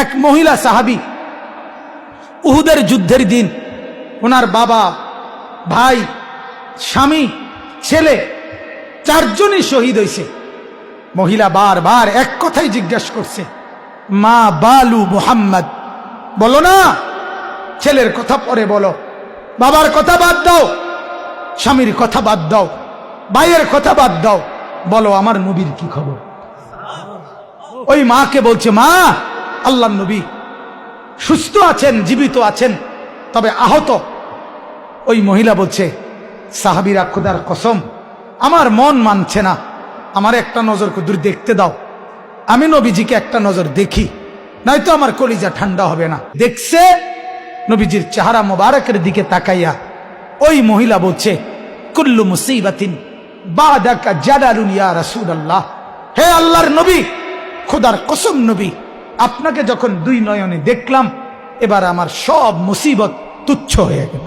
এক মহিলা সাহাবী, উহুদের যুদ্ধের দিন ওনার বাবা, ভাই, স্বামী, ছেলে চারজনই শহীদ হয়েছে। মহিলা বারবার এক কথাই জিজ্ঞাসা করছে, মা বালু মুহাম্মদ, বলো না, ছেলের কথা পরে বলো, বাবার কথা বাদ দাও, স্বামীর কথা বাদ দাও, ভাইয়ের কথা বাদ দাও, বলো আমার নবীর কি খবর। ওই মাকে বলছে, মা, আল্লাহর নবী সুস্থ আছেন, জীবিত আছেন, তবে আহত। ওই মহিলা বলছে, সাহাবীরা, খোদার কসম আমার মন মানছে না, আমার একটা নজর দূর দেখতে দাও, আমি নবীজিকে একটা নজর দেখি, নয়তো আমার কলিজা ঠান্ডা হবে না। দেখছে নবীজির চেহারা মোবারকের দিকে তাকাইয়া ওই মহিলা বলছে, কুল্লু মুসিবাতিন বাদাকা জালালুন ইয়া রাসূলুল্লাহ, হে আল্লাহর নবী, খোদার কসম নবী, আপনাকে যখন দুই নয়নে দেখলাম, এবার আমার সব মুসিবত তুচ্ছ হয়ে গেল।